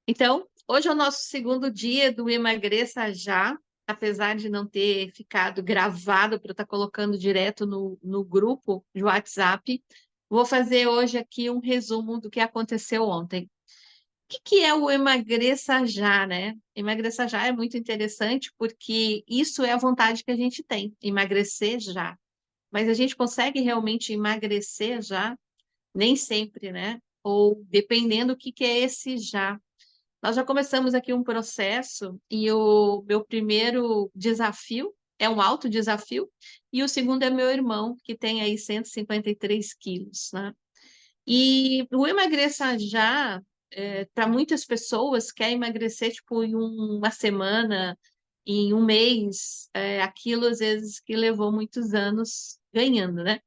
Então, hoje é o nosso segundo dia do Emagreça Já, apesar de não ter ficado gravado para eu estar colocando direto no grupo de WhatsApp. Vou fazer hoje aqui um resumo do que aconteceu ontem. O que é o Emagreça Já, né? Emagreça Já é muito interessante porque isso é a vontade que a gente tem, emagrecer já. Mas a gente consegue realmente emagrecer já? Nem sempre, né? Ou dependendo do que é esse já. Nós já começamos aqui um processo e o meu primeiro desafio é um alto desafio e o segundo é meu irmão, que tem aí 153 quilos, né? E o emagreça já, para muitas pessoas, quer emagrecer tipo em uma semana, em um mês, aquilo às vezes que levou muitos anos ganhando, né?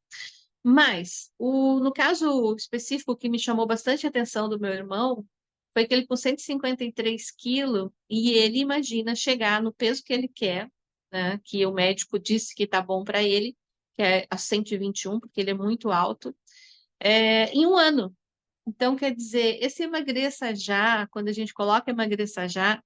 Mas, no caso específico que me chamou bastante a atenção do meu irmão, foi que ele com 153 quilos, e ele imagina chegar no peso que ele quer, né, que o médico disse que está bom para ele, que é a 121, porque ele é muito alto, em um ano. Então, quer dizer, esse emagreça já, quando a gente coloca emagreça já,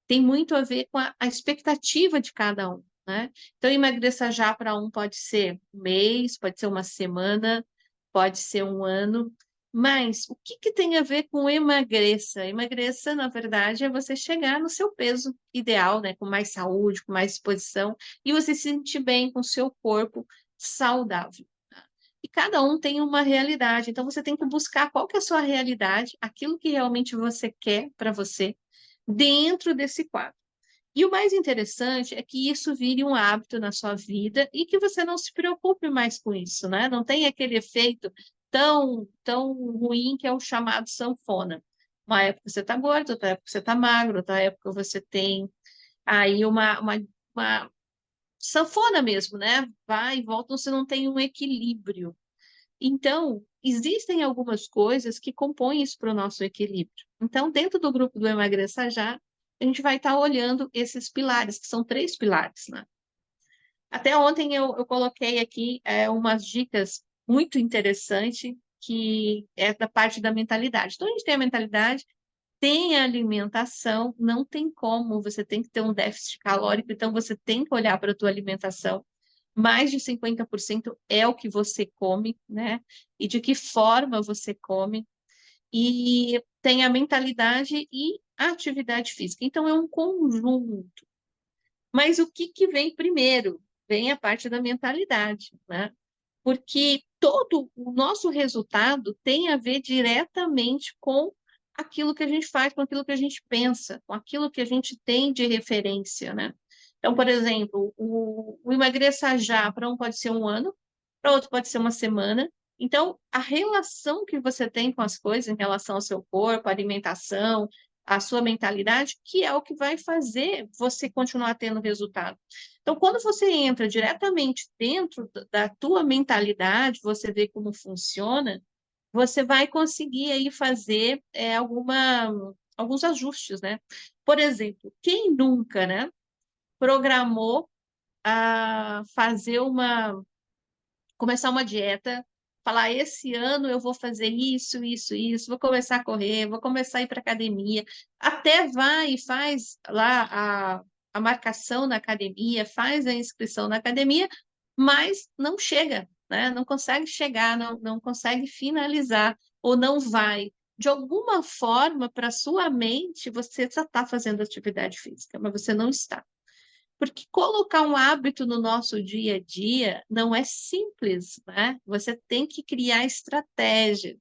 tem muito a ver com a expectativa de cada um, né? Então, emagreça já para um pode ser um mês, pode ser uma semana, pode ser um ano, mas o que que tem a ver com emagreça? Emagreça, na verdade, é você chegar no seu peso ideal, né? Com mais saúde, com mais disposição, e você se sentir bem com o seu corpo saudável. E cada um tem uma realidade, então você tem que buscar qual que é a sua realidade, aquilo que realmente você quer para você, dentro desse quadro. E o mais interessante é que isso vire um hábito na sua vida e que você não se preocupe mais com isso, né? Não tem aquele efeito tão ruim que é o chamado sanfona. Uma época você está gordo, outra época você está magro, outra época você tem aí uma sanfona mesmo, né? Vai e volta, você não tem um equilíbrio. Então, existem algumas coisas que compõem isso para o nosso equilíbrio. Então, dentro do grupo do Emagreça Já, a gente vai estar olhando esses pilares, que são três pilares, né? Até ontem eu coloquei aqui umas dicas muito interessantes, que é da parte da mentalidade. Então, a gente tem a mentalidade, tem a alimentação, não tem como, você tem que ter um déficit calórico, então você tem que olhar para a tua alimentação. Mais de 50% é o que você come, né? E de que forma você come. E tem a mentalidade e a atividade física. Então, é um conjunto. Mas o que que vem primeiro? Vem a parte da mentalidade, né? Porque todo o nosso resultado tem a ver diretamente com aquilo que a gente faz, com aquilo que a gente pensa, com aquilo que a gente tem de referência, né? Então, por exemplo, o emagreça já para um pode ser um ano, para outro pode ser uma semana. Então, a relação que você tem com as coisas em relação ao seu corpo, à alimentação, à sua mentalidade, que é o que vai fazer você continuar tendo resultado. Então, quando você entra diretamente dentro da tua mentalidade, você vê como funciona, você vai conseguir aí fazer alguns ajustes, né? Por exemplo, quem nunca, né, programou a começar uma dieta, falar, esse ano eu vou fazer isso, isso, isso, vou começar a correr, vou começar a ir para academia, até vai e faz lá a marcação na academia, faz a inscrição na academia, mas não chega, né? Não consegue chegar, não consegue finalizar, ou não vai. De alguma forma, para sua mente, você já está fazendo atividade física, mas você não está. Porque colocar um hábito no nosso dia a dia não é simples, né? Você tem que criar estratégia.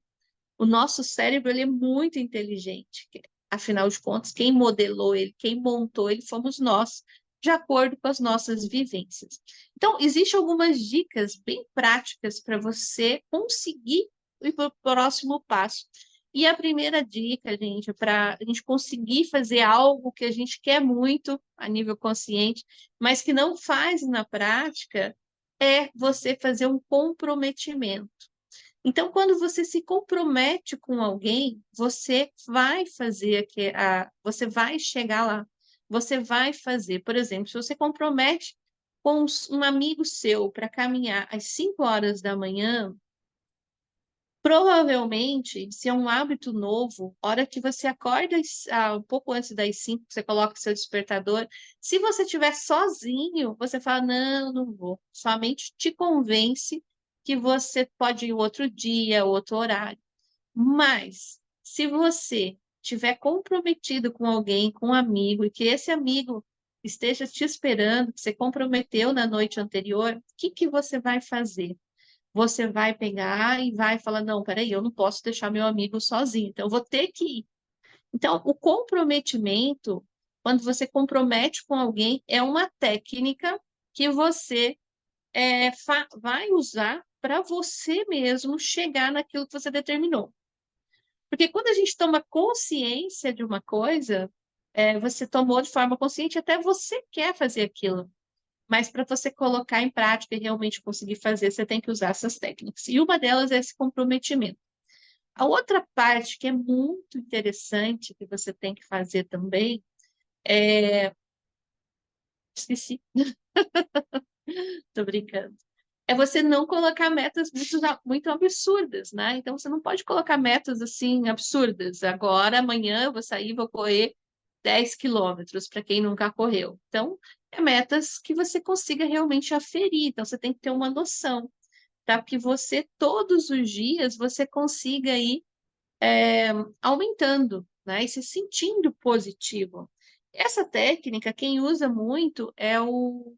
O nosso cérebro ele é muito inteligente. Afinal de contas, quem modelou ele, quem montou ele, fomos nós, de acordo com as nossas vivências. Então, existem algumas dicas bem práticas para você conseguir ir para o próximo passo. E a primeira dica, gente, para a gente conseguir fazer algo que a gente quer muito a nível consciente, mas que não faz na prática, é você fazer um comprometimento. Então, quando você se compromete com alguém, você vai fazer você vai chegar lá, você vai fazer. Por exemplo, se você compromete com um amigo seu para caminhar às 5 horas da manhã, Provavelmente, se é um hábito novo, hora que você acorda um pouco antes das 5, você coloca o seu despertador. Se você estiver sozinho, você fala, não, não vou. Sua mente te convence que você pode ir outro dia, outro horário. Mas, se você estiver comprometido com alguém, com um amigo, e que esse amigo esteja te esperando, que você comprometeu na noite anterior, o que que você vai fazer? Você vai pegar e vai falar, não, peraí, eu não posso deixar meu amigo sozinho, então eu vou ter que ir. Então, o comprometimento, quando você compromete com alguém, é uma técnica que você vai usar para você mesmo chegar naquilo que você determinou. Porque quando a gente toma consciência de uma coisa, você tomou de forma consciente, até você quer fazer aquilo. Mas para você colocar em prática e realmente conseguir fazer, você tem que usar essas técnicas. E uma delas é esse comprometimento. A outra parte que é muito interessante, que você tem que fazer também, esqueci, tô brincando, é você não colocar metas muito absurdas, né? Então, você não pode colocar metas assim absurdas. Agora, amanhã, eu vou sair, vou correr 10 quilômetros, para quem nunca correu. Então, é metas que você consiga realmente aferir. Então, você tem que ter uma noção, tá? Que você, todos os dias, você consiga ir aumentando, né? E se sentindo positivo. Essa técnica, quem usa muito é o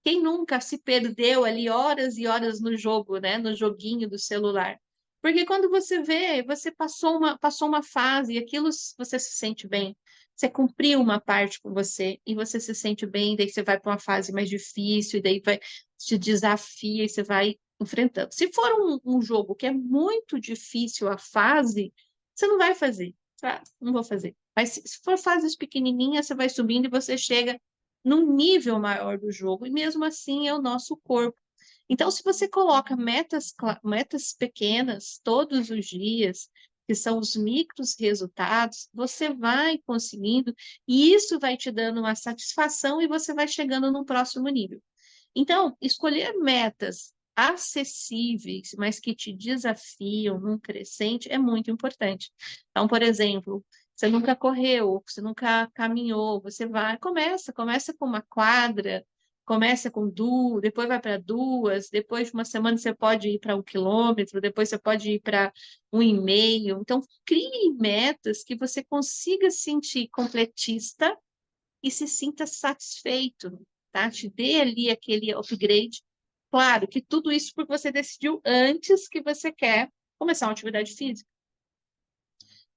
quem nunca se perdeu ali horas e horas no jogo, né? No joguinho do celular. Porque quando você vê, você passou uma fase e aquilo você se sente bem. Você cumpriu uma parte com você e você se sente bem, daí você vai para uma fase mais difícil, e daí vai te desafia e você vai enfrentando. Se for um jogo que é muito difícil a fase, você não vai fazer. Não vou fazer. Mas se for fases pequenininhas, você vai subindo e você chega num nível maior do jogo, e mesmo assim é o nosso corpo. Então, se você coloca metas pequenas todos os dias, que são os micros resultados, você vai conseguindo, e isso vai te dando uma satisfação e você vai chegando no próximo nível. Então, escolher metas acessíveis, mas que te desafiam num crescente é muito importante. Então, por exemplo, você nunca correu, você nunca caminhou, você vai, começa com uma quadra, começa com duas, depois vai para duas, depois de uma semana você pode ir para 1 quilômetro, depois você pode ir para 1,5. Então, crie metas que você consiga se sentir completista e se sinta satisfeito, tá? Te dê ali aquele upgrade. Claro que tudo isso porque você decidiu antes que você quer começar uma atividade física.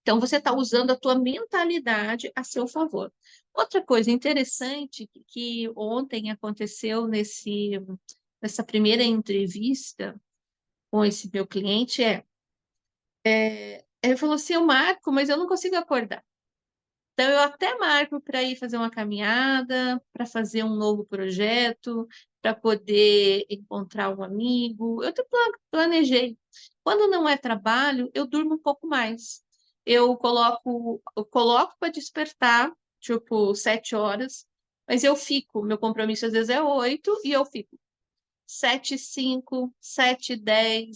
Então, você está usando a tua mentalidade a seu favor. Outra coisa interessante que ontem aconteceu nessa primeira entrevista com esse meu cliente ele falou assim, eu marco, mas eu não consigo acordar. Então, eu até marco para ir fazer uma caminhada, para fazer um novo projeto, para poder encontrar um amigo. Eu até planejei. Quando não é trabalho, eu durmo um pouco mais. Eu coloco para despertar, tipo, 7 horas, mas eu fico. Meu compromisso às vezes é 8 e eu fico 7h05, 7h10,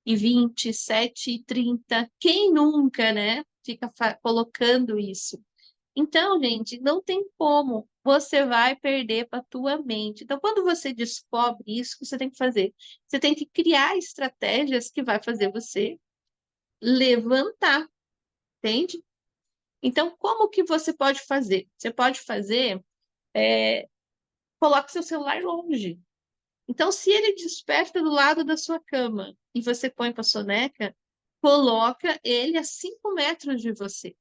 7h20, 7h30. Quem nunca, né? Fica colocando isso. Então, gente, não tem como. Você vai perder para a tua mente. Então, quando você descobre isso, o que você tem que fazer? Você tem que criar estratégias que vai fazer você levantar, entende? Então, como que você pode fazer? Você pode fazer, coloque seu celular longe. Então, se ele desperta do lado da sua cama e você põe para a soneca, coloca ele a 5 metros de você.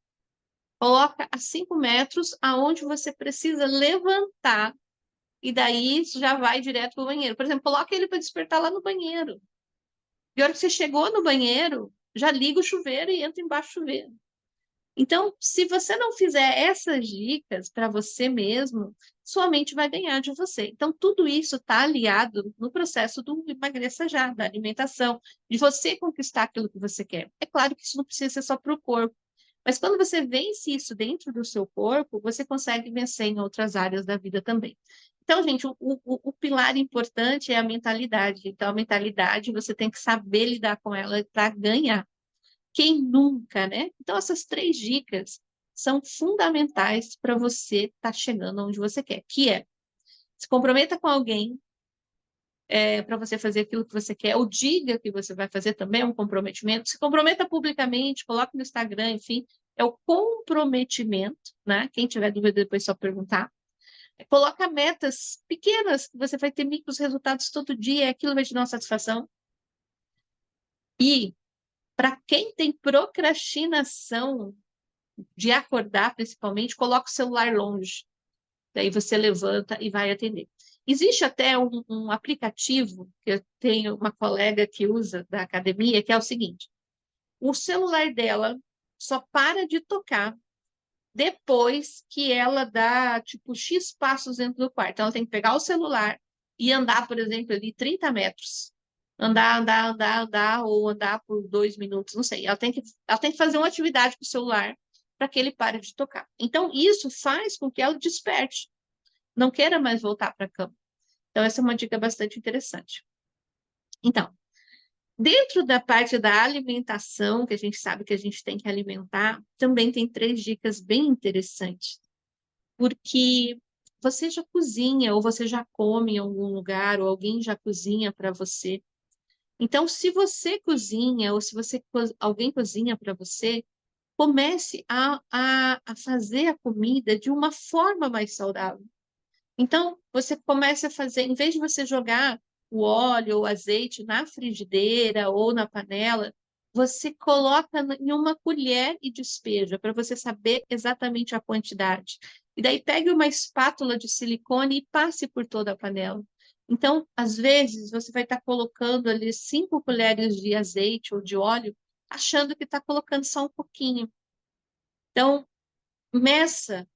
Coloca a 5 metros aonde você precisa levantar e daí isso já vai direto para o banheiro. Por exemplo, coloca ele para despertar lá no banheiro. E a hora que você chegou no banheiro, já liga o chuveiro e entra embaixo do chuveiro. Então, se você não fizer essas dicas para você mesmo, sua mente vai ganhar de você. Então, tudo isso está aliado no processo do emagreça já, da alimentação, de você conquistar aquilo que você quer. É claro que isso não precisa ser só para o corpo, mas quando você vence isso dentro do seu corpo, você consegue vencer em outras áreas da vida também. Então, gente, o pilar importante é a mentalidade. Então, a mentalidade, você tem que saber lidar com ela para ganhar. Quem nunca, né? Então, essas 3 dicas são fundamentais para você estar chegando onde você quer, que é se comprometa com alguém para você fazer aquilo que você quer, ou diga que você vai fazer também, é um comprometimento. Se comprometa publicamente, coloque no Instagram, enfim, é o comprometimento, né? Quem tiver dúvida, depois é só perguntar. Coloca metas pequenas, que você vai ter micros resultados todo dia, aquilo vai te dar uma satisfação. E para quem tem procrastinação de acordar, principalmente, coloca o celular longe. Daí você levanta e vai atender. Existe até um aplicativo que eu tenho uma colega que usa da academia, que é o seguinte: o celular dela só para de tocar depois que ela dá, tipo, X passos dentro do quarto. Então, ela tem que pegar o celular e andar, por exemplo, ali 30 metros. Andar, ou andar por 2 minutos, não sei. Ela tem que fazer uma atividade com o celular para que ele pare de tocar. Então, isso faz com que ela desperte, não queira mais voltar para a cama. Então, essa é uma dica bastante interessante. Então, dentro da parte da alimentação, que a gente sabe que a gente tem que alimentar, também tem 3 dicas bem interessantes. Porque você já cozinha, ou você já come em algum lugar, ou alguém já cozinha para você. Então, se você cozinha, ou se alguém cozinha para você, comece a fazer a comida de uma forma mais saudável. Então, você começa a fazer, em vez de você jogar o óleo ou o azeite na frigideira ou na panela, você coloca em uma colher e despeja, para você saber exatamente a quantidade. E daí pegue uma espátula de silicone e passe por toda a panela. Então, às vezes, você vai estar colocando ali 5 colheres de azeite ou de óleo, achando que está colocando só um pouquinho. Então, meça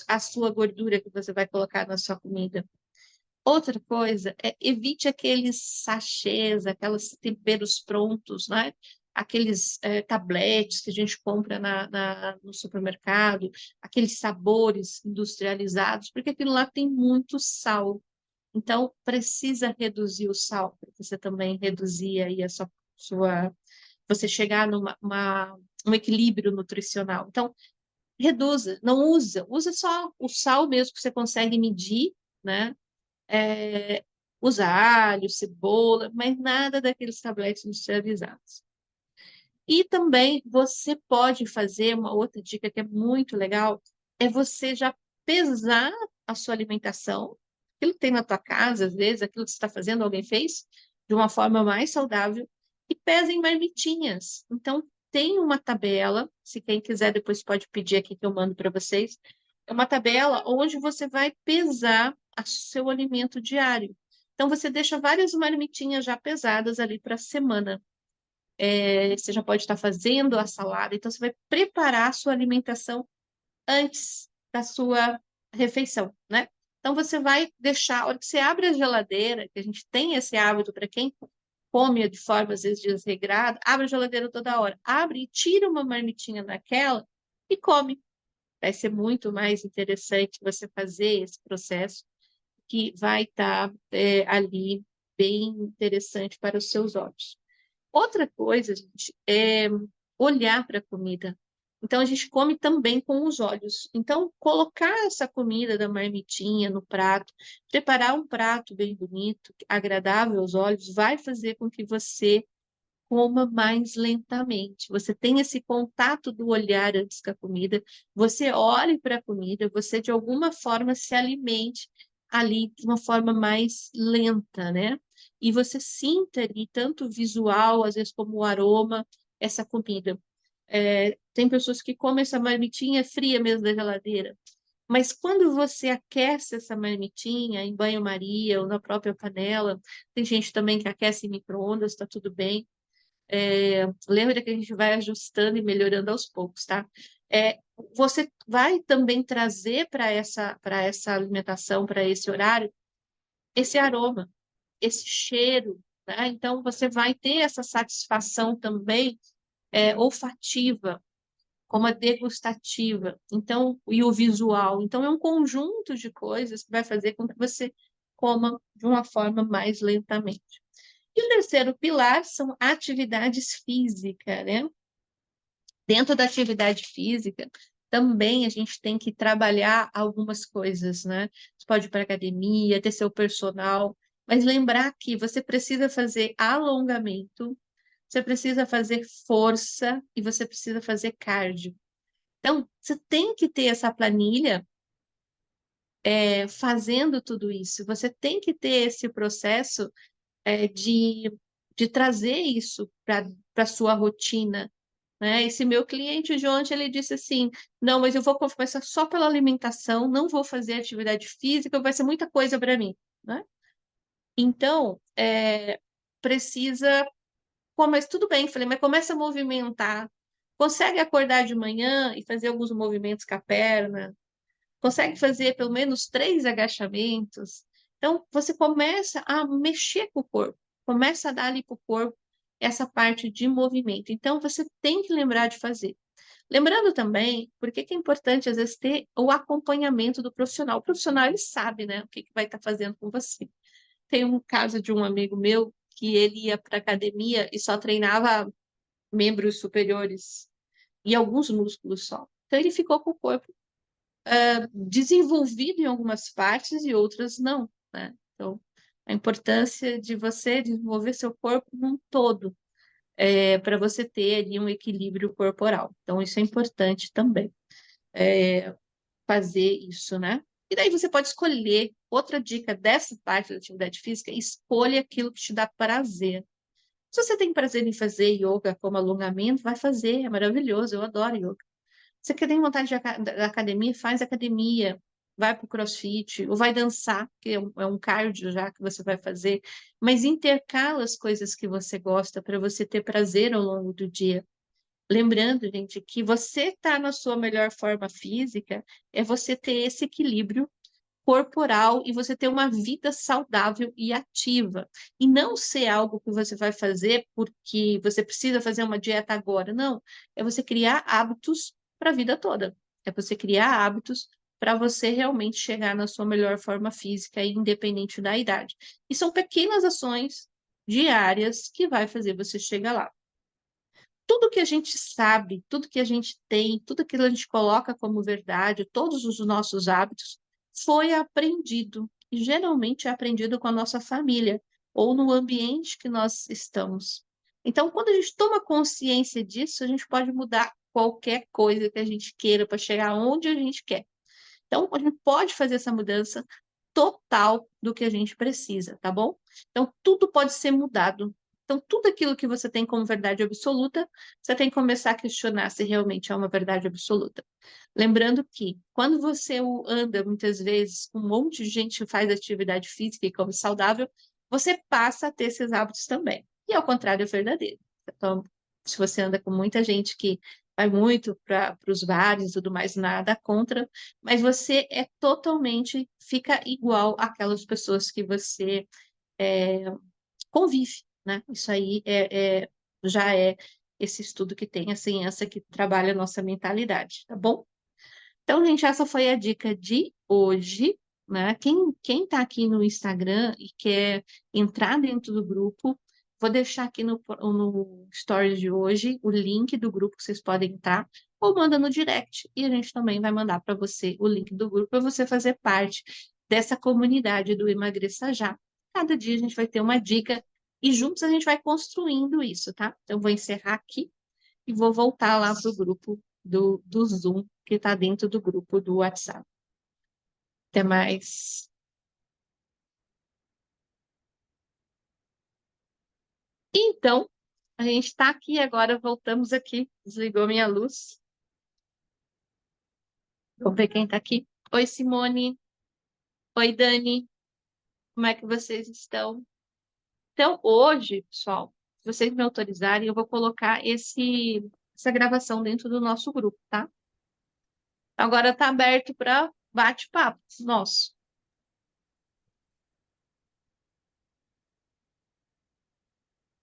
a sua gordura que você vai colocar na sua comida. Outra coisa é evite aqueles sachês, aqueles temperos prontos, né? Aqueles tabletes que a gente compra no supermercado, aqueles sabores industrializados, porque aquilo lá tem muito sal. Então, precisa reduzir o sal, para você também reduzir aí você chegar um equilíbrio nutricional. Então, reduza, não usa só o sal mesmo que você consegue medir, né? Usa alho, cebola, mas nada daqueles tabletes industrializados. E também você pode fazer uma outra dica que é muito legal, é você já pesar a sua alimentação, aquilo que tem na tua casa, às vezes, aquilo que você está fazendo, alguém fez, de uma forma mais saudável, e pesa em marmitinhas. Então, tem uma tabela, se quem quiser depois pode pedir aqui que eu mando para vocês, é uma tabela onde você vai pesar o seu alimento diário. Então, você deixa várias marmitinhas já pesadas ali para a semana. Você já pode estar fazendo a salada, então você vai preparar a sua alimentação antes da sua refeição, né? Então você vai deixar, a hora que você abre a geladeira, que a gente tem esse hábito para quem come de forma às vezes desregrada, abre a geladeira toda hora, abre e tira uma marmitinha daquela e come. Vai ser muito mais interessante você fazer esse processo, que vai estar ali bem interessante para os seus olhos. Outra coisa, gente, é olhar para a comida. Então, a gente come também com os olhos. Então, colocar essa comida da marmitinha no prato, preparar um prato bem bonito, agradável aos olhos, vai fazer com que você coma mais lentamente. Você tem esse contato do olhar antes da comida, você olhe para a comida, você de alguma forma se alimente ali de uma forma mais lenta, né? E você sinta ali tanto o visual, às vezes como o aroma, essa comida. Tem pessoas que comem essa marmitinha fria mesmo da geladeira, mas quando você aquece essa marmitinha em banho-maria ou na própria panela, tem gente também que aquece em micro-ondas, está tudo bem. Lembra que a gente vai ajustando e melhorando aos poucos, tá? Você vai também trazer para essa alimentação, para esse horário, esse aroma, esse cheiro, né? Então, você vai ter essa satisfação também olfativa como a degustativa, então, e o visual. Então, é um conjunto de coisas que vai fazer com que você coma de uma forma mais lentamente. E o terceiro pilar são atividades físicas, né? Dentro da atividade física, também a gente tem que trabalhar algumas coisas, né? Você pode ir para academia, ter seu personal, mas lembrar que você precisa fazer alongamento, você precisa fazer força e você precisa fazer cardio. Então, você tem que ter essa planilha fazendo tudo isso. Você tem que ter esse processo de trazer isso para a sua rotina, né? Esse meu cliente de ontem, ele disse assim, não, mas eu vou começar só pela alimentação, não vou fazer atividade física, vai ser muita coisa para mim, né? Então, precisa, pô, mas tudo bem, falei, mas começa a movimentar, consegue acordar de manhã e fazer alguns movimentos com a perna, consegue fazer pelo menos 3 agachamentos. Então, você começa a mexer com o corpo, começa a dar ali para o corpo essa parte de movimento. Então, você tem que lembrar de fazer. Lembrando também, por que que é importante, às vezes, ter o acompanhamento do profissional. O profissional, ele sabe, né, o que que vai estar fazendo com você. Tem um caso de um amigo meu que ele ia para academia e só treinava membros superiores e alguns músculos só. Então, ele ficou com o corpo desenvolvido em algumas partes e outras não, né? Então, a importância de você desenvolver seu corpo num todo, para você ter ali um equilíbrio corporal. Então, isso é importante também, fazer isso, né? E daí você pode escolher. Outra dica dessa parte da atividade física, escolha aquilo que te dá prazer. Se você tem prazer em fazer yoga como alongamento, vai fazer, é maravilhoso, eu adoro yoga. Você quer ter vontade da academia, faz academia, vai para o CrossFit, ou vai dançar, que é um cardio já que você vai fazer, mas intercala as coisas que você gosta para você ter prazer ao longo do dia. Lembrando, gente, que você estar na sua melhor forma física é você ter esse equilíbrio corporal e você ter uma vida saudável e ativa. E não ser algo que você vai fazer porque você precisa fazer uma dieta agora. Não. É você criar hábitos para a vida toda. É você criar hábitos para você realmente chegar na sua melhor forma física, independente da idade. E são pequenas ações diárias que vai fazer você chegar lá. Tudo que a gente sabe, tudo que a gente tem, tudo que a gente coloca como verdade, todos os nossos hábitos, foi aprendido. E geralmente é aprendido com a nossa família ou no ambiente que nós estamos. Então, quando a gente toma consciência disso, a gente pode mudar qualquer coisa que a gente queira para chegar onde a gente quer. Então, a gente pode fazer essa mudança total do que a gente precisa, tá bom? Então, tudo pode ser mudado. Então, tudo aquilo que você tem como verdade absoluta, você tem que começar a questionar se realmente é uma verdade absoluta. Lembrando que, quando você anda muitas vezes com um monte de gente que faz atividade física e come saudável, você passa a ter esses hábitos também. E ao contrário é verdadeiro. Então, se você anda com muita gente que vai muito para os bares e tudo mais, nada contra, mas você fica igual àquelas pessoas que você é, convive, né? Isso aí já é esse estudo que tem a ciência que trabalha a nossa mentalidade, tá bom? Então, gente, essa foi a dica de hoje, né? Quem tá aqui no Instagram e quer entrar dentro do grupo, vou deixar aqui no Stories de hoje o link do grupo que vocês podem entrar, ou manda no direct, e a gente também vai mandar para você o link do grupo para você fazer parte dessa comunidade do Emagreça Já. Cada dia a gente vai ter uma dica e juntos a gente vai construindo isso, tá? Então, vou encerrar aqui e vou voltar lá para o grupo do Zoom, que está dentro do grupo do WhatsApp. Até mais. Então, a gente está aqui agora, voltamos aqui. Desligou minha luz. Vamos ver quem está aqui. Oi, Simone. Oi, Dani. Como é que vocês estão? Então, hoje, pessoal, se vocês me autorizarem, eu vou colocar essa gravação dentro do nosso grupo, tá? Agora está aberto para bate-papo nosso.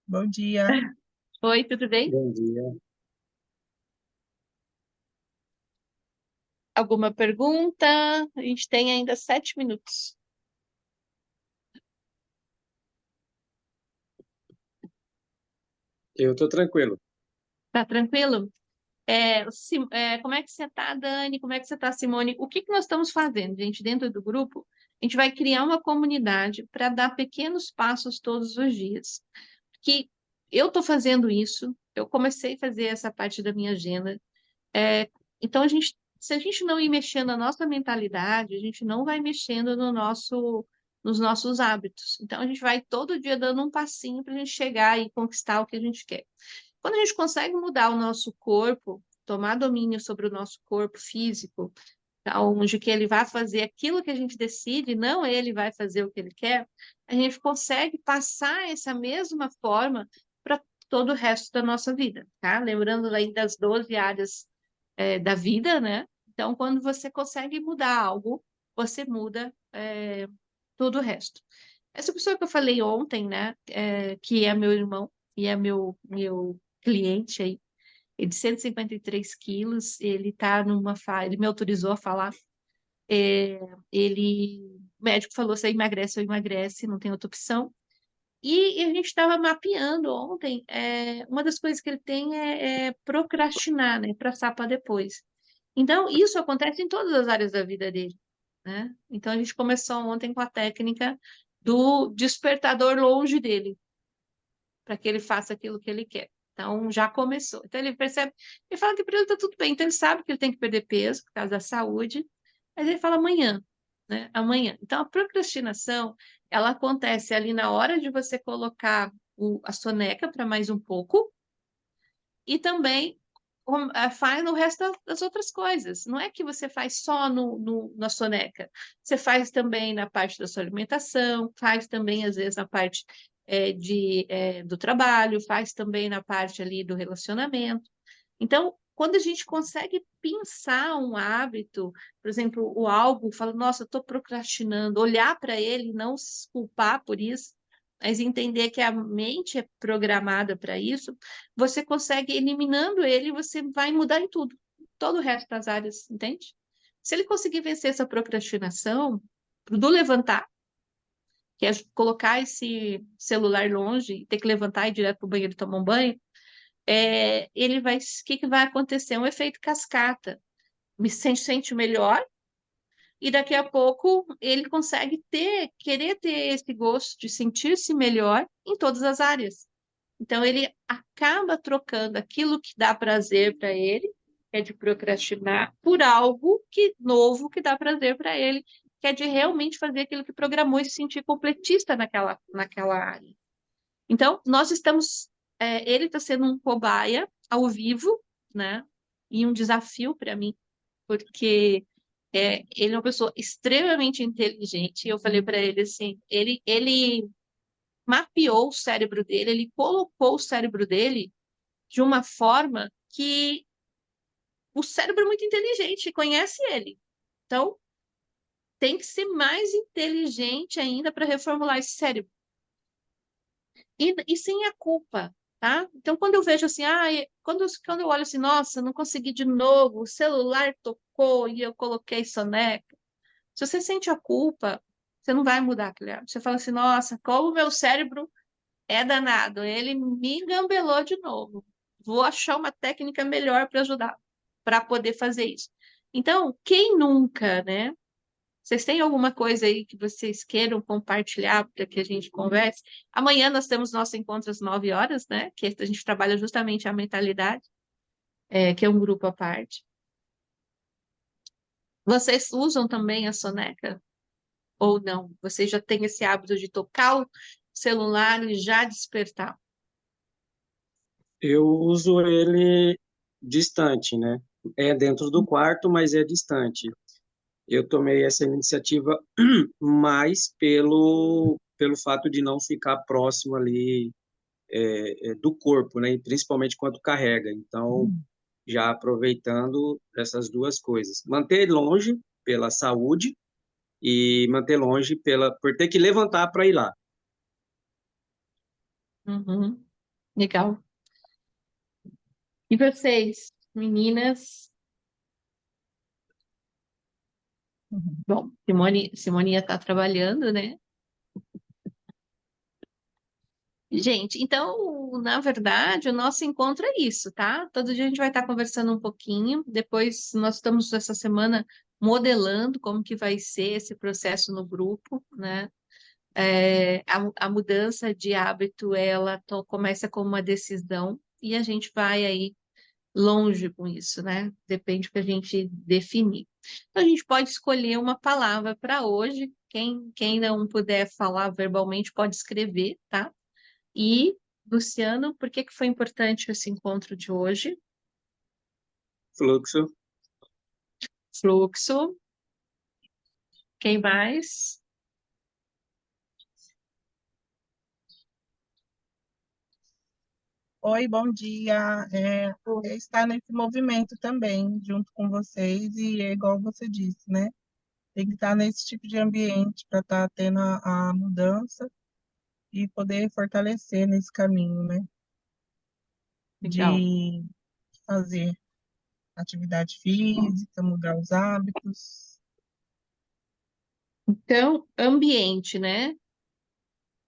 Bom dia. Oi, tudo bem? Bom dia. Alguma pergunta? A gente tem ainda 7 minutos. Eu tô tranquilo. Tá tranquilo? Como é que você tá, Dani? Como é que você tá, Simone? O que que nós estamos fazendo, gente, dentro do grupo? A gente vai criar uma comunidade para dar pequenos passos todos os dias. Que eu estou fazendo isso, eu comecei a fazer essa parte da minha agenda. Então, se a gente não ir mexendo na nossa mentalidade, a gente não vai mexendo nos nossos hábitos. Então, a gente vai todo dia dando um passinho para a gente chegar e conquistar o que a gente quer. Quando a gente consegue mudar o nosso corpo, tomar domínio sobre o nosso corpo físico, onde que ele vai fazer aquilo que a gente decide, não ele vai fazer o que ele quer, a gente consegue passar essa mesma forma para todo o resto da nossa vida, tá? Lembrando aí das 12 áreas da vida, né? Então, quando você consegue mudar algo, você muda todo o resto. Essa pessoa que eu falei ontem, né, que é meu irmão e é meu cliente aí, ele de 153 quilos, ele tá ele me autorizou a falar, o médico falou, se emagrece ou emagrece, não tem outra opção. E a gente estava mapeando ontem, uma das coisas que ele tem é procrastinar, né, passar para depois. Então, isso acontece em todas as áreas da vida dele, né? Então, a gente começou ontem com a técnica do despertador longe dele, para que ele faça aquilo que ele quer. Então, já começou. Então, ele percebe, ele fala que para ele está tudo bem. Então, ele sabe que ele tem que perder peso por causa da saúde, mas ele fala amanhã, né? Amanhã. Então, a procrastinação, ela acontece ali na hora de você colocar a soneca para mais um pouco, e também faz no resto das outras coisas. Não é que você faz só na soneca. Você faz também na parte da sua alimentação, faz também, às vezes, na parte do trabalho, faz também na parte ali do relacionamento. Então, quando a gente consegue pensar um hábito, por exemplo, o algo, fala, nossa, eu estou procrastinando, olhar para ele, não se culpar por isso, mas entender que a mente é programada para isso, você consegue, eliminando ele, você vai mudar em tudo, todo o resto das áreas, entende? Se ele conseguir vencer essa procrastinação, do levantar, que é colocar esse celular longe, e ter que levantar e ir direto para o banheiro tomar um banho, o que que vai acontecer? Um efeito cascata. Sente melhor e daqui a pouco ele consegue querer ter esse gosto de sentir-se melhor em todas as áreas. Então ele acaba trocando aquilo que dá prazer para ele, que é de procrastinar, por algo novo que dá prazer para ele, que é de realmente fazer aquilo que programou e se sentir completista naquela área. Então, ele está sendo um cobaia ao vivo, né? E um desafio para mim, porque ele é uma pessoa extremamente inteligente. E eu falei para ele assim, ele mapeou o cérebro dele, ele colocou o cérebro dele de uma forma que o cérebro é muito inteligente, conhece ele. Então, tem que ser mais inteligente ainda para reformular esse cérebro. E sem a culpa, tá? Então, quando eu vejo assim, quando eu olho assim, nossa, não consegui de novo, o celular tocou e eu coloquei soneca. Se você sente a culpa, você não vai mudar aquele hábito. Você fala assim, nossa, como o meu cérebro é danado, ele me engambelou de novo. Vou achar uma técnica melhor para ajudar, para poder fazer isso. Então, quem nunca, né? Vocês têm alguma coisa aí que vocês queiram compartilhar para que a gente converse? Amanhã nós temos nosso encontro às 9 horas, né? Que a gente trabalha justamente a mentalidade, que é um grupo à parte. Vocês usam também a soneca ou não? Vocês já têm esse hábito de tocar o celular e já despertar? Eu uso ele distante, né? É dentro do quarto, mas é distante. Eu tomei essa iniciativa mais pelo fato de não ficar próximo ali do corpo, né? E principalmente quando carrega. Então, já aproveitando essas duas coisas. Manter longe pela saúde e manter longe por ter que levantar para ir lá. Uhum, legal. E vocês, meninas? Bom, Simone está trabalhando, né? Gente, então, na verdade, o nosso encontro é isso, tá? Todo dia a gente vai estar conversando um pouquinho. Depois, nós estamos essa semana modelando como que vai ser esse processo no grupo, né? A mudança de hábito, ela começa com uma decisão e a gente vai aí longe com isso, né? Depende do que a gente definir. Então, a gente pode escolher uma palavra para hoje. Quem não puder falar verbalmente pode escrever, tá? E, Luciano, por que que foi importante esse encontro de hoje? Fluxo. Fluxo. Quem mais? Oi, bom dia. Estar nesse movimento também, junto com vocês, e é igual você disse, né? Tem que estar nesse tipo de ambiente para estar tendo a mudança e poder fortalecer nesse caminho, né? Legal. De fazer atividade física, mudar os hábitos. Então, ambiente, né?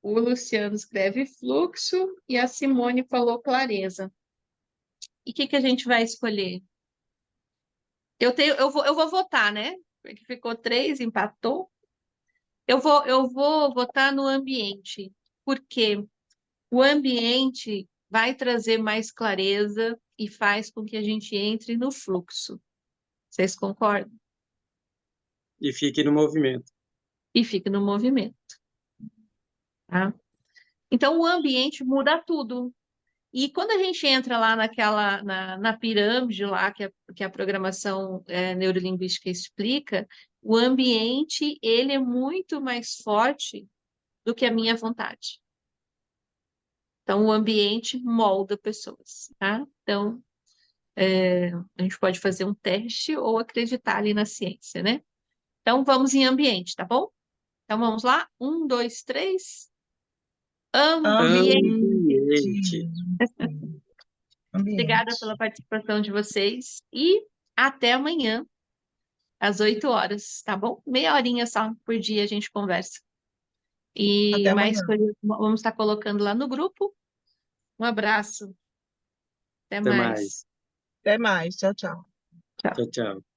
O Luciano escreve fluxo e a Simone falou clareza. E o que que a gente vai escolher? Eu vou votar, né? Porque ficou 3, empatou. Eu vou votar no ambiente, porque o ambiente vai trazer mais clareza e faz com que a gente entre no fluxo. Vocês concordam? E fique no movimento. E fique no movimento, tá? Então, o ambiente muda tudo. E quando a gente entra lá na pirâmide lá que a programação neurolinguística explica, o ambiente, ele é muito mais forte do que a minha vontade. Então, o ambiente molda pessoas, tá? Então, a gente pode fazer um teste ou acreditar ali na ciência, né? Então, vamos em ambiente, tá bom? Então, vamos lá. 1, 2, 3. Ambiente. Ambiente. Obrigada pela Ambiente. participação de vocês e até amanhã, às 8 horas, tá bom? Meia horinha só por dia a gente conversa. E Até mais amanhã. coisas vamos estar colocando lá no grupo. Um abraço, até Até mais. mais. Até mais. Tchau, tchau. Tchau. Tchau, tchau.